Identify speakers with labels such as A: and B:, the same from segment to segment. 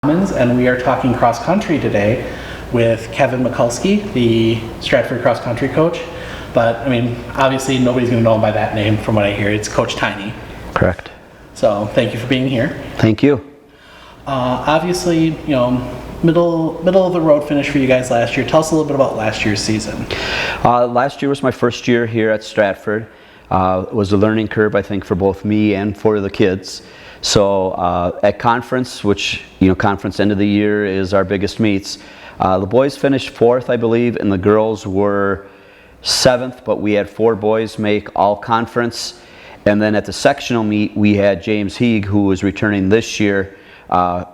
A: And we are talking cross country today with Kevin Machalski, the Stratford cross country coach. But I mean, obviously nobody's going to know him by that name from what I hear. It's Coach Tiny.
B: Correct.
A: So thank you for being here.
B: Thank you.
A: Obviously, middle of the road finish for you guys last year. Tell us a little bit about last year's season.
B: Last year was my first year here at Stratford. It was a learning curve, I think, for both me and for the kids. So at conference, which conference end of the year is our biggest meets, the boys finished fourth, I believe, and the girls were seventh, but we had 4 boys make all conference. And then at the sectional meet, we had James Heeg, who was returning this year,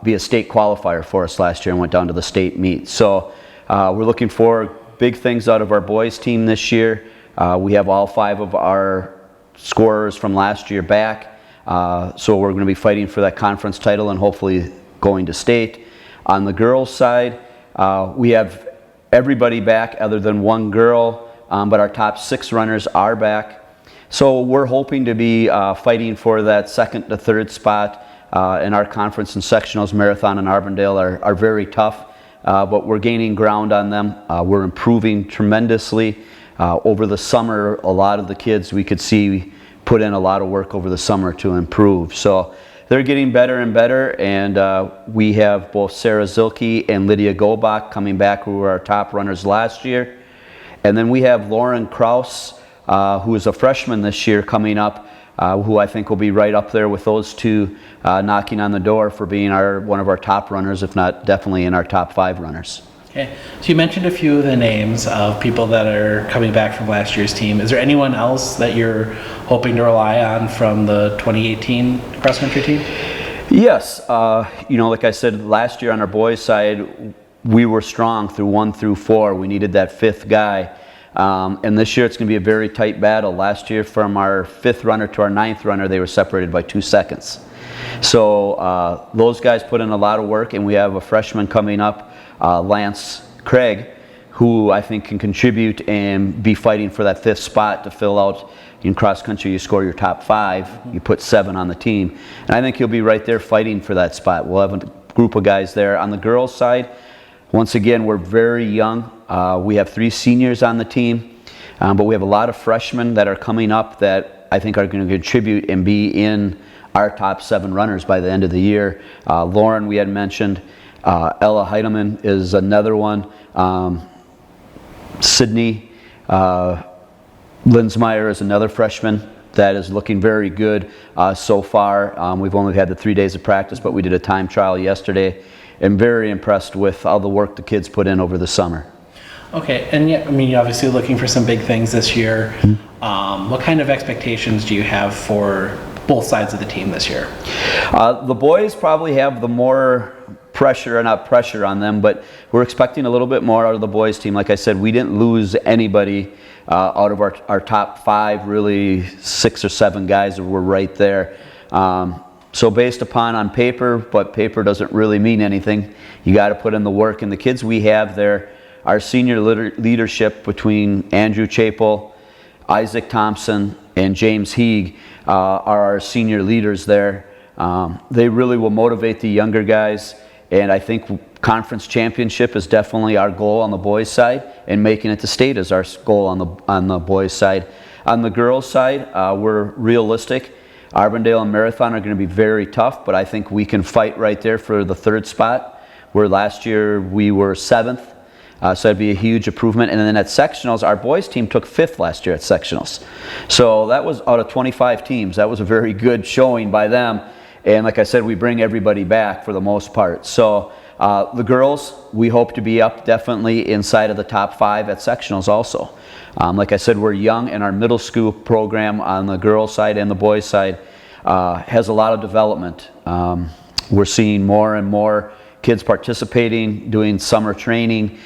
B: be a state qualifier for us last year and went down to the state meet. So we're looking for big things out of our boys team this year. We have all 5 of our scorers from last year back. So we're going to be fighting for that conference title and hopefully going to state. On the girls' side, we have everybody back other than 1 girl, but our top 6 runners are back. So we're hoping to be fighting for that 2nd to 3rd spot in our conference, and sectionals. Marathon and Arbondale are very tough, but we're gaining ground on them. We're improving tremendously. Over the summer, a lot of the kids we could see put in a lot of work over the summer to improve. So they're getting better and better, and we have both Sarah Zilke and Lydia Gobach coming back, who were our top runners last year. And then we have Lauren Kraus, who is a freshman this year, coming up, who I think will be right up there with those 2 knocking on the door for being one of our top runners, if not definitely in our top 5 runners.
A: Okay, so you mentioned a few of the names of people that are coming back from last year's team. Is there anyone else that you're hoping to rely on from the 2018 cross-country team?
B: Yes, like I said, last year on our boys' side, we were strong through 1 through 4. We needed that 5th guy. And this year it's going to be a very tight battle. Last year, from our 5th runner to our 9th runner, they were separated by 2 seconds. So those guys put in a lot of work, and we have a freshman coming up, Lance Craig, who I think can contribute and be fighting for that 5th spot to fill out. In cross country, you score your top 5, you put 7 on the team, and I think he'll be right there fighting for that spot. We'll have a group of guys there. On the girls' side, once again, we're very young. We have 3 seniors on the team, but we have a lot of freshmen that are coming up that I think are going to contribute and be in our top 7 runners by the end of the year. Lauren, we had mentioned. Ella Heidemann is another one. Sydney Linsmeyer is another freshman that is looking very good so far. We've only had the 3 days of practice, but we did a time trial yesterday. I'm very impressed with all the work the kids put in over the summer. Okay, and yeah, I mean, you're obviously looking for some big things this year.
A: What kind of expectations do you have for both sides of the team this year?
B: The boys probably have the more pressure, or not pressure on them, but we're expecting a little bit more out of the boys team. Like I said, we didn't lose anybody out of our top 5, really 6 or 7 guys that were right there. So based upon on paper, but paper doesn't really mean anything. You got to put in the work, and the kids we have there, our senior leadership between Andrew Chapel, Isaac Thompson, and James Heeg are our senior leaders there. They really will motivate the younger guys, and I think conference championship is definitely our goal on the boys' side, and making it to state is our goal on the boys' side. On the girls' side, we're realistic. Arbondale and Marathon are going to be very tough, but I think we can fight right there for the 3rd spot, where last year we were 7th. So that'd be a huge improvement. And then at sectionals, our boys team took 5th last year at sectionals. So that was out of 25 teams. That was a very good showing by them. And like I said, we bring everybody back for the most part. So the girls, we hope to be up definitely inside of the top 5 at sectionals also. Like I said, we're young, and our middle school program on the girls' side and the boys' side has a lot of development. We're seeing more and more kids participating, doing summer training,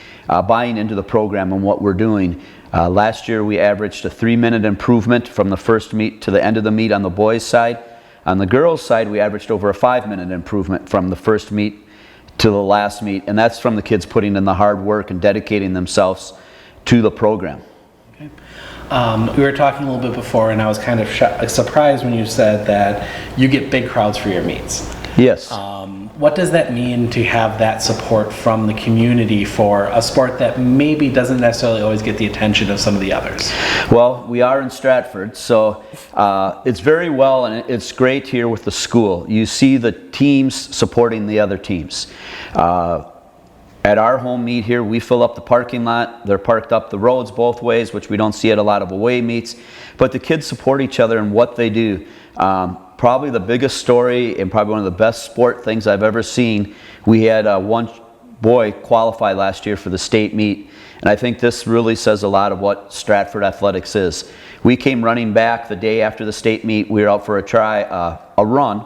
B: buying into the program and what we're doing. Last year we averaged a 3-minute improvement from the first meet to the end of the meet on the boys' side. On the girls' side, we averaged over a 5-minute improvement from the first meet to the last meet, and that's from the kids putting in the hard work and dedicating themselves to the program.
A: Okay. We were talking a little bit before, and I was kind of surprised when you said that you get big crowds for your meets.
B: Yes.
A: what does that mean to have that support from the community for a sport that maybe doesn't necessarily always get the attention of some of the others?
B: Well, we are in Stratford, so it's very well, and it's great here with the school. You see the teams supporting the other teams. At our home meet here, we fill up the parking lot. They're parked up the roads both ways, which we don't see at a lot of away meets. But the kids support each other in what they do. Probably the biggest story and probably one of the best sport things I've ever seen. We had one boy qualify last year for the state meet, and I think this really says a lot of what Stratford athletics is. We came running back the day after the state meet. We were out for a run,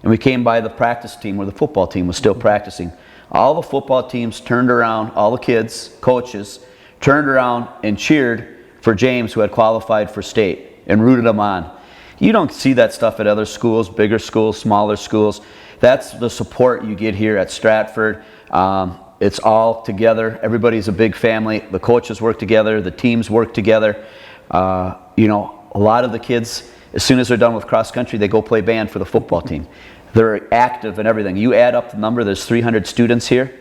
B: and we came by the practice team where the football team was still practicing. All the football teams turned around, all the kids, coaches, turned around and cheered for James, who had qualified for state, and rooted him on. You don't see that stuff at other schools, bigger schools, smaller schools. That's the support you get here at Stratford. It's all together. Everybody's a big family. The coaches work together. The teams work together. You know, a lot of the kids, as soon as they're done with cross country, they go play band for the football team. They're active and everything. You add up the number, there's 300 students here.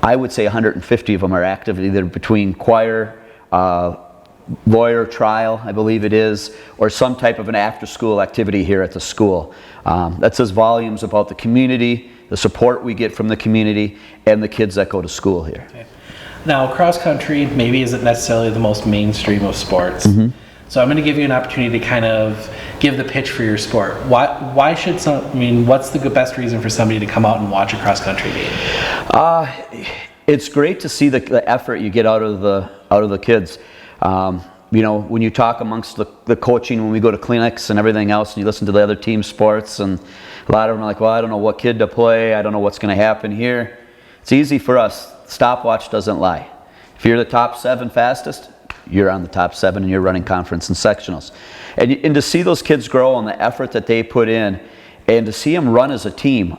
B: I would say 150 of them are active, either between choir, lawyer trial, I believe it is, or some type of an after-school activity here at the school. That says volumes about the community, the support we get from the community, and the kids that go to school here.
A: Okay. Now, cross country maybe isn't necessarily the most mainstream of sports. So I'm going to give you an opportunity to kind of give the pitch for your sport. Why should what's the best reason for somebody to come out and watch a cross country game?
B: It's great to see the effort you get out of the kids. You know, when you talk amongst the coaching, when we go to clinics and everything else, and you listen to the other team sports, and a lot of them are like, well, I don't know what kid to play. I don't know what's going to happen here. It's easy for us. Stopwatch doesn't lie. If you're the top 7 fastest, you're on the top 7 and you're running conference and sectionals. And to see those kids grow and the effort that they put in, and to see them run as a team.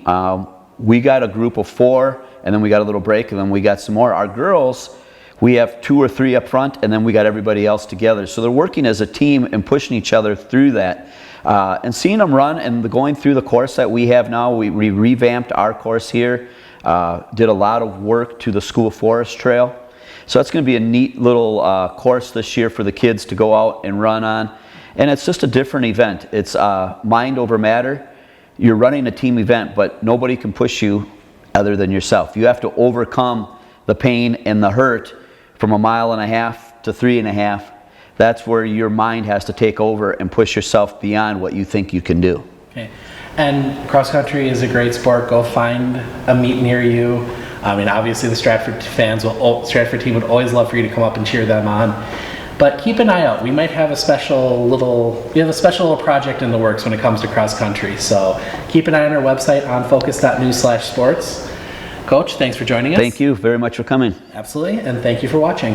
B: We got a group of 4, and then we got a little break, and then we got some more. Our girls, we have 2 or 3 up front, and then we got everybody else together. So they're working as a team and pushing each other through that. And seeing them run and going through the course that we have now, we revamped our course here, did a lot of work to the school forest trail. So that's going to be a neat little course this year for the kids to go out and run on. And it's just a different event. It's mind over matter. You're running a team event, but nobody can push you other than yourself. You have to overcome the pain and the hurt from 1.5 miles to 3.5. That's where your mind has to take over and push yourself beyond what you think you can do.
A: Okay. And cross country is a great sport. Go find a meet near you. I mean, obviously the Stratford team would always love for you to come up and cheer them on. But keep an eye out. We might have a special little project in the works when it comes to cross country. So keep an eye on our website, onfocus.news/sports. Coach, thanks for joining us.
B: Thank you very much for coming.
A: Absolutely, and thank you for watching.